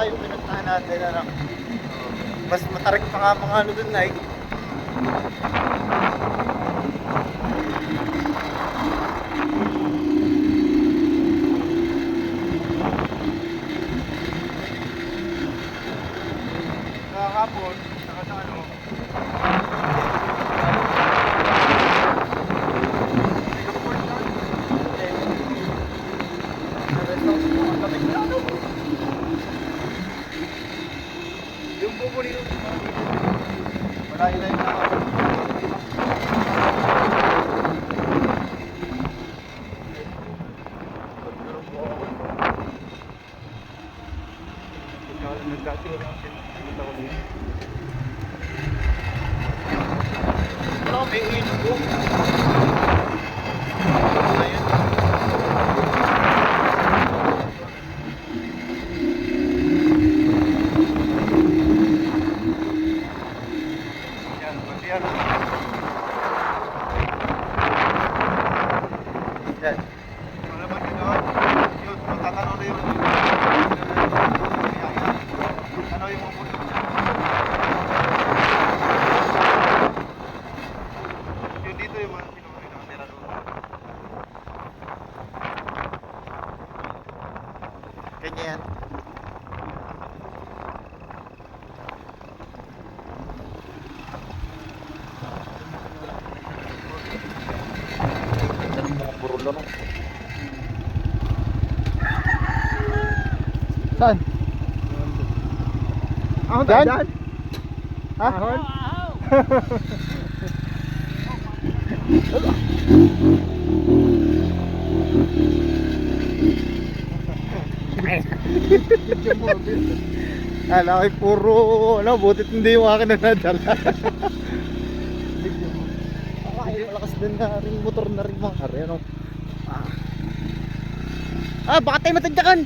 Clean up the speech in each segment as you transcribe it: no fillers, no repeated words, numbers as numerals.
saka yung pinuntahan natin, ano. Mas matarik pa nga mga ano dun na eh. Kahapon, saka sa ano, yung bubuli yung malayo na yung nagkatira ako dito. Wala ko may inom ko. Ayun. Yan, pati yan. Yan. Wala ba dito? Yun, matatanaw na yun. Ano yung mga puno? Yun dito yung mga pinuno yung nakatira doon. Kanya yan. Ganda ng mga burol ano. Saan? Ahon tayo dyan? Ha? Ahon? Ala ko'y puro ano, butit hindi yung akin na nadala. Ay, malakas din na rin motor na rin mga kare, ano. Baka tayo matagdakan.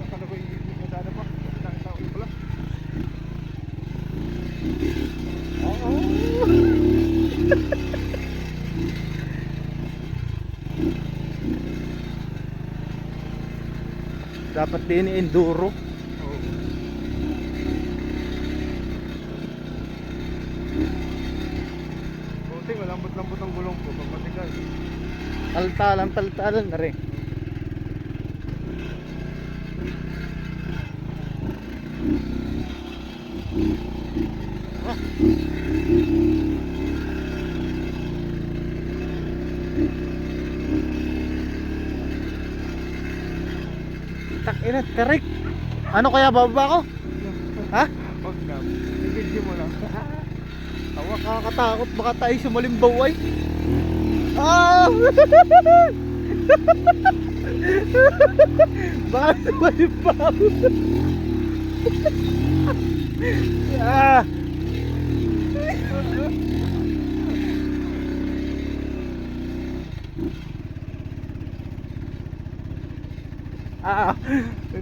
Akala ko yung nadala pa. Nakita ko yung pala. Dapat din enduro. Buti, malambot-lambot ang gulong ko. Pagmatigas. Taltalan na rin. Takina, tarik. Ano kaya bababa ko? Ha? Huwag na. I-video mo lang. Tawa, kakakatakot. Baka tayo sumalimbaw ay. Ah! Baka sumalimbaw. Ah!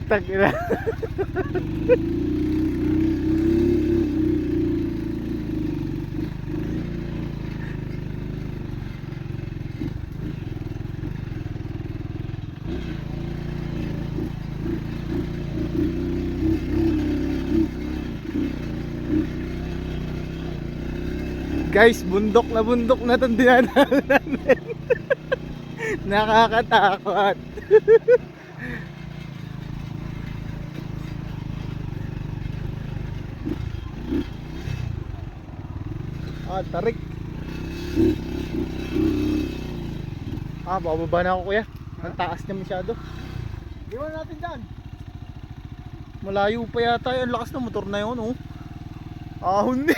Takina. Guys, bundok na itong dinadaanan namin. Nakakatakot. Tarik. Bababa na ako kuya. Ang taas niya masyado. Iwan natin dyan. Malayo pa yata. Ang lakas ng motor na yun, oh. Ahon ni.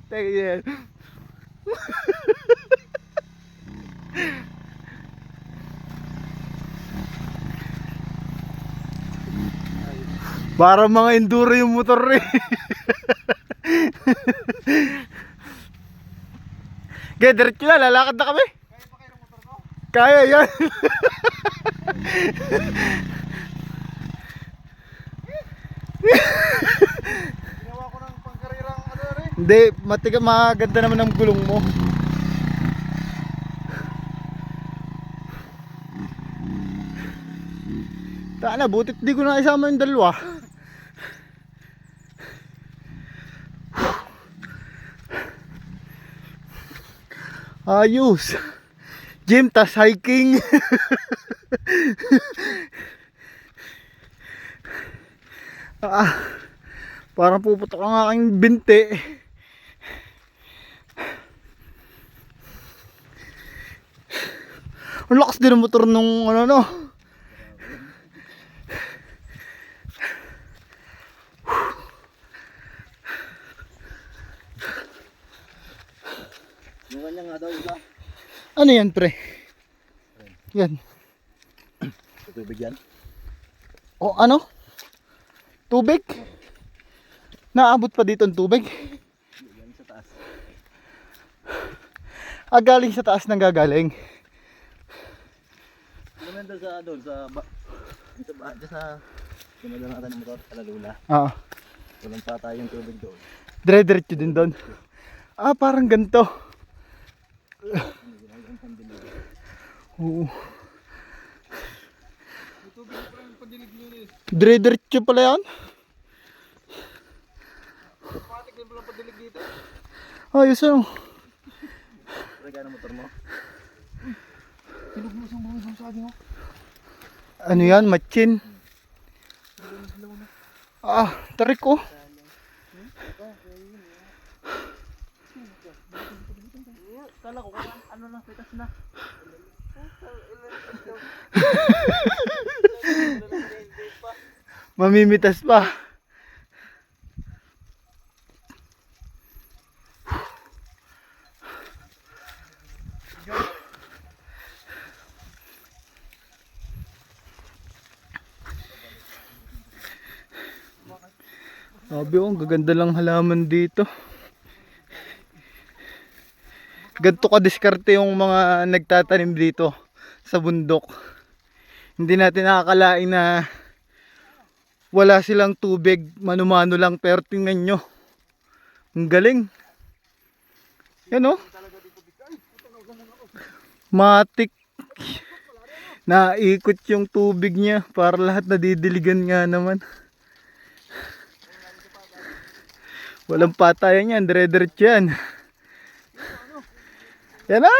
Tagyan. Para mga enduro yung motor eh. Kaya diretso na, lalakad na kami. Kaya pa kayo ng motor ko? Kaya yan. Ginawa ko ng pangkarirang ano rin. Hindi, maganda naman ang gulong mo. Tana, butit di ko na isama yung dalawa. Ayos. Gym tas hiking. Parang puputok ang aking binti. Ang lakas din ng motor nung ano no. Yung kanya nga daw isa. Ano yan pre? Yan. Tubig yan? O ano? Tubig? Naabot pa dito ang tubig? Yan sa taas. Galing sa taas nang gagaling. Naman doon sa doon sa sinadala natin ng motor, kalalula. Oo. Walang patay yung tubig doon. Dire-diretso din doon. Parang ganito. Oo. Dire-diretso pala yan. Patik din pala padilig dito. Ayos ano. Kaya ng motor mo. Pinuglos ang buhay sa akin. Ano yan? Matchin. Tarik ko. Kala ko ano lang, pitas na. Mamimitas pa. Sabi ko, ang gaganda lang halaman dito. Ganito ka diskarte yung mga nagtatanim dito sa bundok. Hindi natin nakakalain na wala silang tubig, mano-mano lang, pero tingnan nyo. Ang galing. Yan o. Matik. Naikot yung tubig niya para lahat nadidiligan nga naman. Walang patayan yan, dire-diretso yan. Yan na!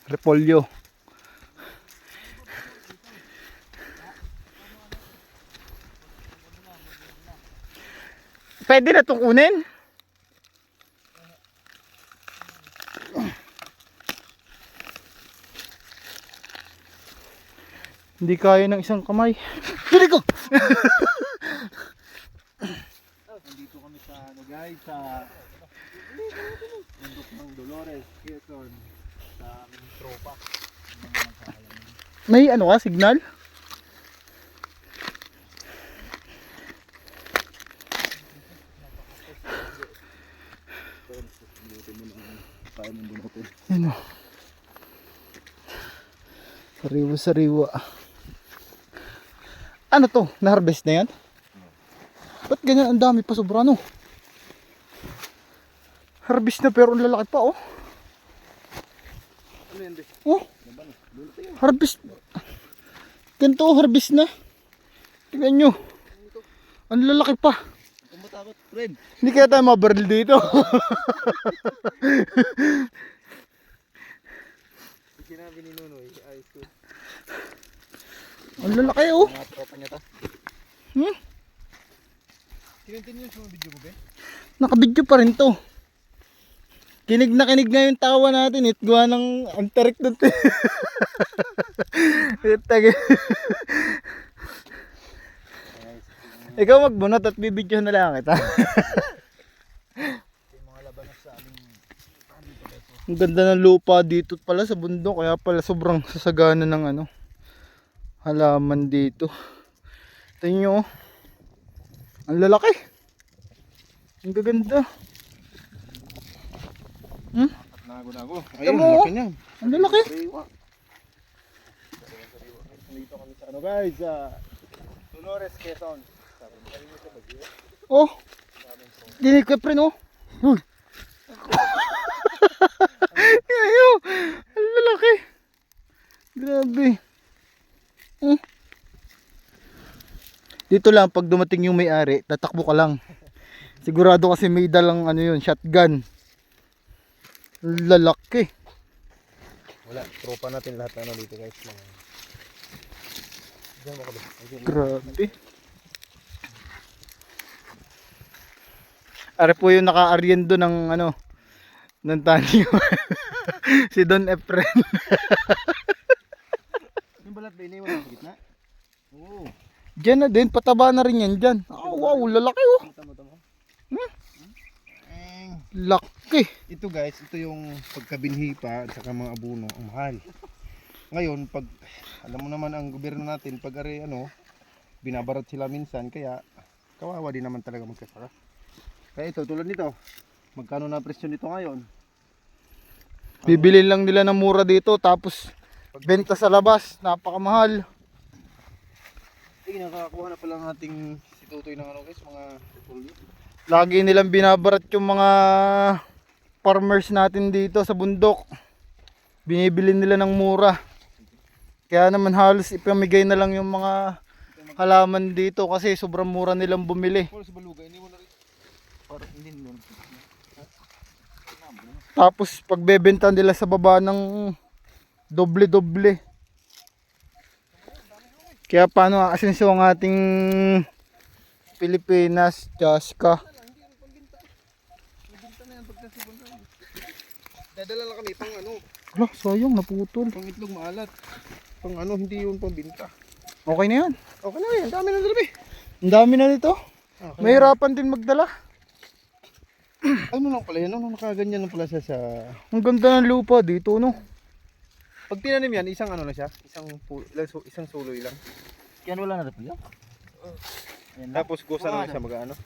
Repolyo. Pwede na itong kunin? Hindi kaya ng isang kamay. Dili ko! Nandito kami sa ano guys, sa bundok ng Dolores, Quezon, sa aming tropa. May ano ka, signal? Ano? Sariwa-sariwa. Ano to? Na-harvest na yan? Ba't ganyan ang dami pa sobra no? Harvest na pero ang lalaki pa oh. Ano yan, be? Oh. Harvest. Ganito oh, harvest na. Tingnan nyo. Ang lalaki pa. Kung matakot, friend. Hindi kaya tayo mabaril dito. Sinabi ni Nunoy, ayos ko. Ang lalaki oh. Mga tropa niya ta. Continue sa video mo, be? Nakabidyo pa rin to. Kinig na kinig nga yung tawa natin. Itgawa ng antarik doon. Ikaw magbunot at bibidyo na lang kita. Yung mga labanos sa aming Ang ganda ng lupa dito pala sa bundok. Kaya pala sobrang sasagana ng ano, halaman dito. Tingnan nyo, oh. Ang lalaki. Ang gaganda. Nago. Ayun, Ayun, laki niyan. Ang lalaki. Dito kami sa ano guys, sa Dolores, Quezon. Oh. Dinig ko pre no. Uy. Ayo. Ang lalaki. Grabe. Dito lang pag dumating yung may-ari, tatakbo ka lang. Sigurado kasi may dalang ano yun, shotgun. Lalaki. Wala, tropa natin lahat na ano dito guys. Diyan mo kami. Grabe. Are po yung naka-ariendo ng ano, ng tanyo. Si Don Efren. Yung balat ba iniwan sa gitna? Oo. Diyan na din, pataba na rin yan dyan. Oh, wow, lalaki oh. Tama. Laki. Ito guys, ito yung pagkabinhi pa at saka mga abuno, ang mahal. Ngayon, pag alam mo naman ang gobyerno natin, pag are ano, binabarat sila minsan, kaya kawawa din naman talaga magkasaka. Kaya ito, tulad nito, magkano na presyo nito ngayon? Bibili lang nila ng mura dito, tapos benta sa labas, napakamahal. Nakakakuha na pala ng ating si Tutoy ng ano guys, mga repolyo. Lagi nilang binabarat yung mga farmers natin dito sa bundok. Binibili nila ng mura. Kaya naman halos ipamigay na lang yung mga halaman dito kasi sobrang mura nilang bumili. Sa baluga, hindi mo na rin. Parang hindi mo na. Tapos pagbebenta nila sa baba ng doble-doble. Kaya paano aasenso ang ating Pilipinas, Jaska? Dadala lang kami pang ano, Ala, sayang, naputol. pang itlog maalat. Pang ano, hindi yun pang binta. Okay na yan. Okay na yan, dami na dalabi. Ang dami na nito. Mahirapan din magdala. Ano lang pala yan, ano, nakaganyan lang pala siya sa... Ang ganda ng lupa dito, no? Pag tinanim yan, isang ano na siya, isang suloy lang. Kaya wala na rin yan. Tapos gusa na siya mag-ano.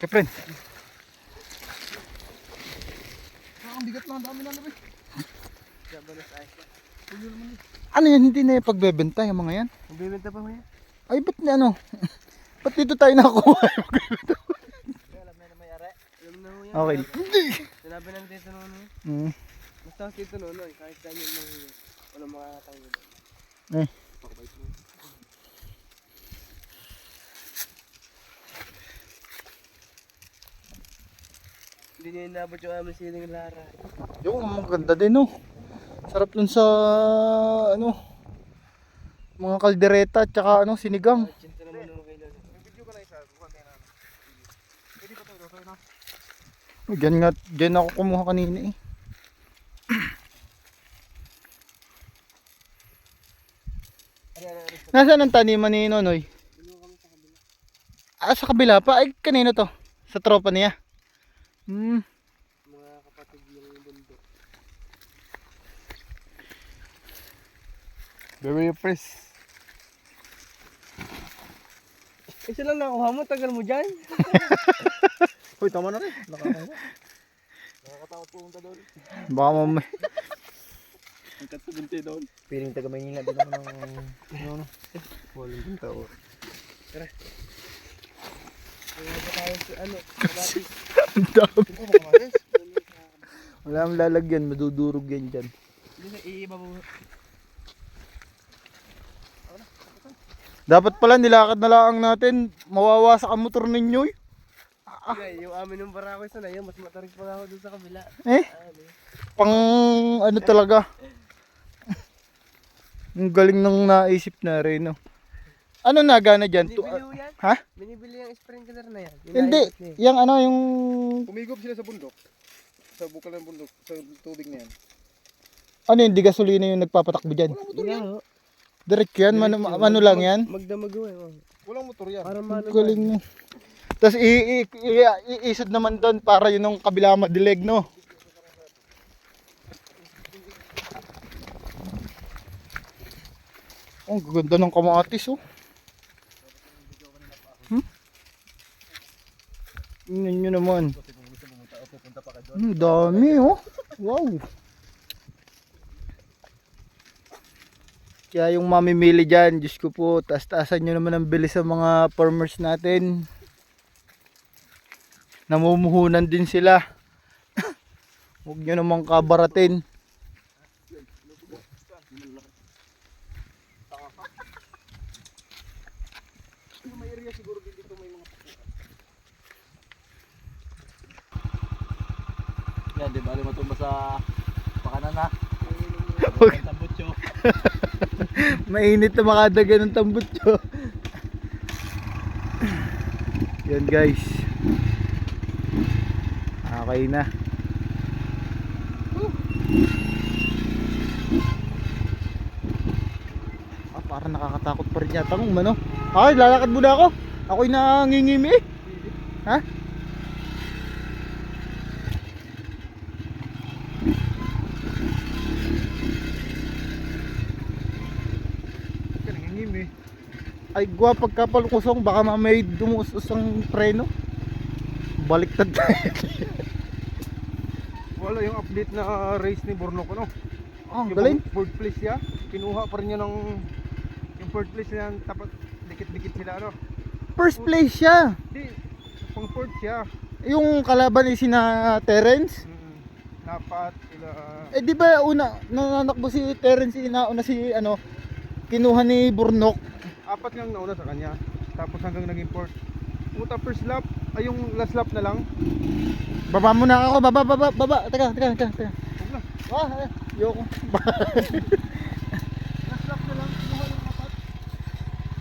Kapren, Ang bigat lang, dami na dalabi. ano yan? Hindi na yung pagbebenta yung mga yan? Magbibenta pa mo yan? Ay, ba't na ano? Ba't dito tayo nakakuha? Alam na may-ari. Alam na mo yan. Okay. Hindi. Sinabi ng dito noon. Basta dito noon, kahit saan yung mga walang makakatayo doon. Eh. Hindi niya inabot yung aming siling Lara. Yung maganda din, no? Sarap nun sa, ano, mga kaldereta at saka, ano, sinigang. Cinta naman nung kailan. Video ka na isa, bukan tayo na. Pwede pa tayo, okay na. Diyan ako kumuha kanina eh. Nasaan ang taniman ni Nonoy? Ah, sa kabila pa? Ay, kanino to? Sa tropa niya? Mga kapatid yung bundok. Very fresh. Isa lang nakuha mo, tagal mo dyan. Hoy, tama na rin. Nakakatakot pumunta doon. Baka mamay. Ang katsubunti doon. Piling taga Maynila din naman ng ano. Walang binta o. Kaya ba tayo sa ano? Kapatid. Ang dami. Wala ang lalagyan, madudurog yan dyan. Hindi na iiba mo. Dapat pala nilakad na lang natin, mawawasak ang motor ninyo eh. Yung amin ng barako isa na yun, mas matarik pa ako dun sa kabila. Eh, pang ano talaga. Ang galing ng naisip na rin, no? Ano nagana dyan? Binibili mo yan? Ha? Binibili yung sprinkler na yan. Hindi, yung ano, yung... Umigop sila sa bundok. Sa bukal ng bundok, sa tubig na yan. Ano yun, di gasolina yung nagpapatakbo dyan? Yan. Direct yan, ano lang yan? Magdamag ko eh. Walang motor yan. Para Ang mano. galing mo. Tapos iisod naman doon para yun yung kabila madilig, no? Oh, ang ganda ng kamatis, oh. Tingnan nyo naman. Dami, oh. Wow. Kaya yung mamimili dyan, Diyos ko po, taas-taasan nyo naman ang bilis sa mga farmers natin. Namumuhunan din sila. Huwag nyo namang kabaratin. Yan, di ba? Matumba sa pakanan na. Tambutso. Mainit na makadaga ng tambutso. Yan guys. Okay na. Parang nakakatakot pa rin yata ng ano. Okay, lalakad muna ako. Ako'y nangingimi eh. Ha? Ay gwa pagkapalukusong baka mamay dumusos ang preno. Baliktad tayo. Wala yung update na race ni Bornok, ano? Oh, Yung galing. fourth place niya, kinuha pa rin niya ng yung fourth place niya, tapat dikit-dikit sila, ano? First place siya. Di, pang fourth siya. Yung kalaban ni sina Terence. Napat sila. Eh di ba una nananakbo si Terence, inauna si ano kinuha ni Burnok. Apat niyang nauna sa kanya. Tapos hanggang naging fourth. Puta, first lap, ay yung last lap na lang. Baba muna ako, baba. Teka. Huwag na. Yoko. Last lap na lang, kinuha yung apat.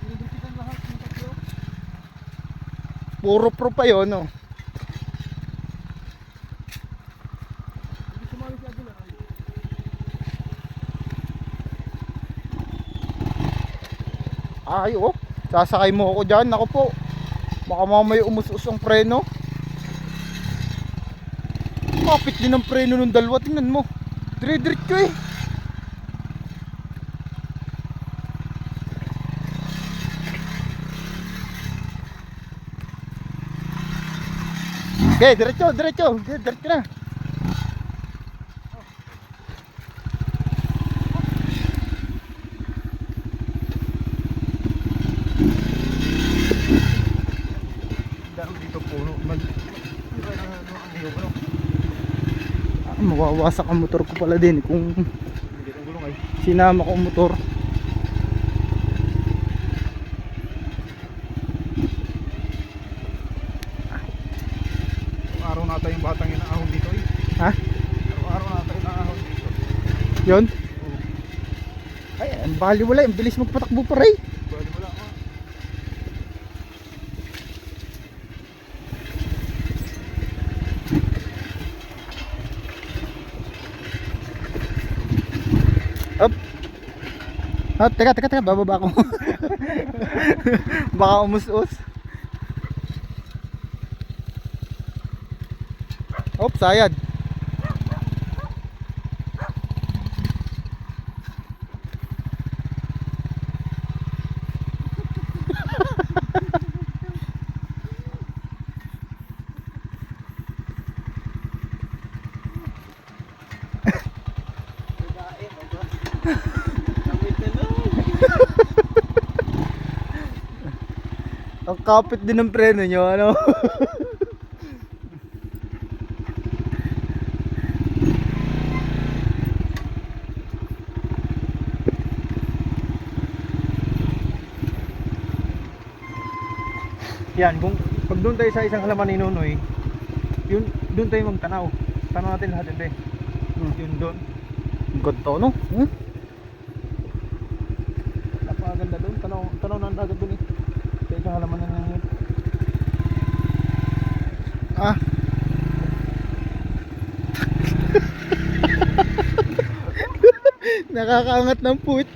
Dinidiktikan lahat ng tatlo. Puro pro pa yun, no. Hindi sumali si Aguilar. Ay, oh. Sasakay mo ako dyan, ako po. Baka mamay umusos ang preno. Kapit din ang preno ng dalawa, tingnan mo. Dire-diretso eh. Okay, diretso. Diretso na. Dami dito puno. Mawawasak ang motor ko pala din kung Hindi ang gulong ay. sinama ko ang motor. Araw nata yung batang inaahon dito eh. Ha? Araw nata yung inaahon dito. Yun? Ay, ang bali wala. Ang bilis magpatakbo pa rin. Bali wala ka. Up. Ah, teka, bababa ako. Baka umus-us. Oops, sayad. Ang kapit din ng preno nyo, ano? Yan, kung pag doon tayo sa isang halaman ni Nonoy, yun doon tayo magtanaw. Tanaw natin lahat yun, yun doon. Ang ganda, no? Napakaganda doon, tanaw na ang dagat doon eh. Sa isang halaman na yun. Ah. Nakakaangat ng puwit.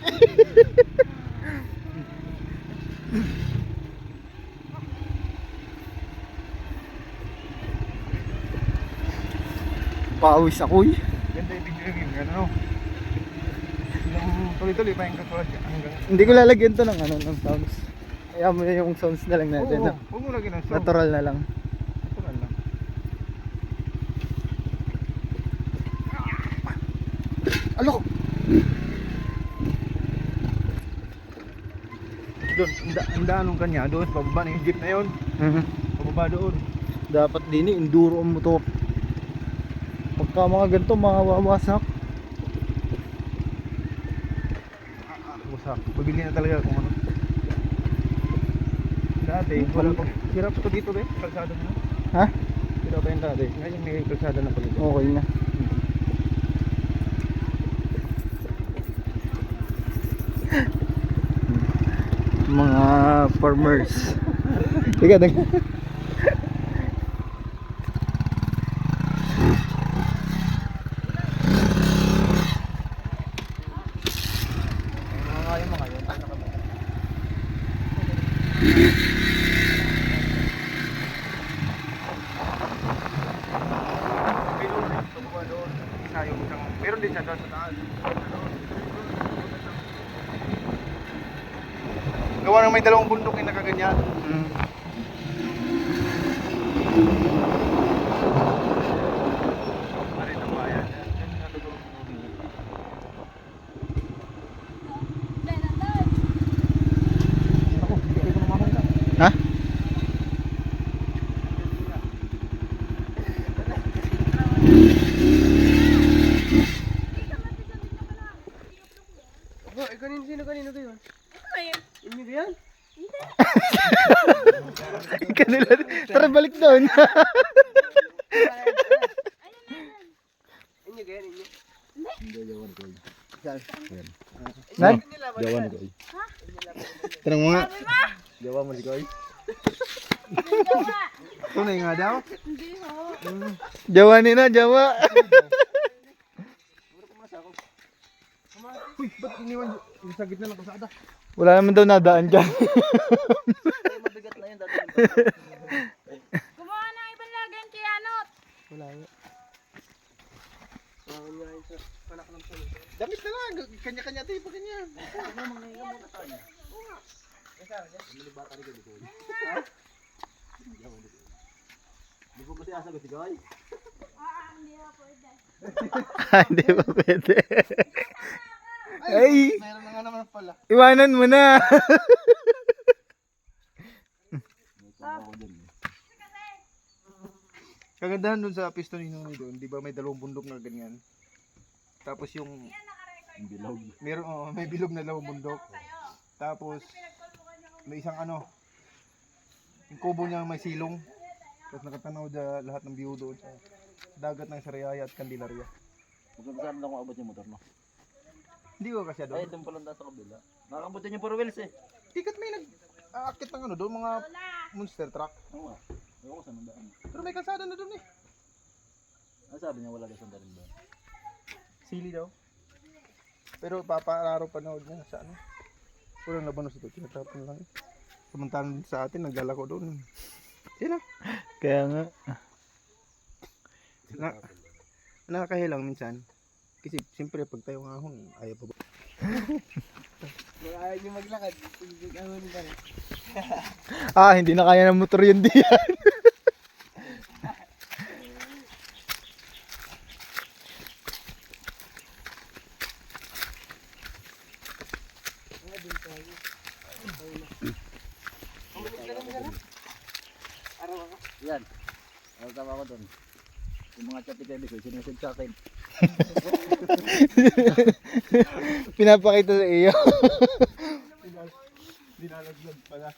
Pawis ako eh. Ganda yung video yung ano. Yung tuloy-tuloy pa yung katulad hanggang... Hindi ko lalagyan to ng ano, ng sounds. Kaya mo yung sounds na lang natin. Oo, No? huwag mo lagyan ng sound. Natural na lang. Natural lang. Alo! Doon, ang daanong kanya, doon, pababa na yung jeep na yun. Pababa doon. Dapat din enduro ang motor. Pagka mga ganito, mga wawasak. Wasak. Pabili na talaga kung ano. Dati, wala pa. Hirap ito dito ba? Kalsada na. Ha? Hirap pa yun dati. Ngayon may kalsada na pala dito. Okay na. Mga farmers. Teka, Meron din siya doon sa taas. Gawa ng may dalawang bundok yung nakaganyan. Parit ang bayan. Yan yung natutulong sa mga. Ako, hindi ko namakita. Ha? Oh, kanino to yun? Inyo ba yan? Kanila. Tara, balik doon. Inyo ba yan? Inyo? Nan? Jawan ko. Tanong mo nga. Jawa mo si Koy. Tunay nga daw. Jawa nina, Jawa. Uy, ba't iniwan yung sa gitna ng kalsada? Wala naman daw nadaan dyan. Mabigat na yan dati. Gumawa ng ibang lagyan kay Anot. Wala nga. Nga yun sa panak ng puno. Damit na lang. Kanya-kanya tayo pa kanya. Hindi na pwede. Hindi pa pwede. Ay! Meron na nga naman pala. Iwanan mo na. Kagandahan dun sa piston ni Nonoy doon, di ba may dalawang bundok na ganyan. Tapos yung bilog. Meron may bilog na dalawang bundok. Tapos may isang ano, yung kubo niya may silong. Tapos nakatanaw dyan lahat ng view doon sa dagat ng Sariaya at Candelaria. Magkakasama na kung abot yung motor, no? Hindi ko kasi Ay, doon. doon pala sa kabila. Nakakabot yun yung 4 wheels eh. Tikat may nag-aakit ng ano doon, mga monster truck. Oo nga. Ewan ko saan nandaan. Pero may kalsada na doon eh. Ano sabi niya wala daw saan rin doon? Sili daw. Pero papaararo panood niya sa ano. Walang labanos ito, tinatapon lang. Samantalang sa atin, naglalako doon. Yan na. Kaya nga. Nakakahilang minsan. Kasi siyempre pag tayo ngahon, ayaw pa ba? Kung ayaw nyo maglakad, ahon ka rin. Ah, hindi na kaya ng motor yun diyan. Yan. Ano tama ko doon? Yung mga chat ni Kevin ko, sinusod sa akin. Pinapakita sa iyo. Dinalaglag pala.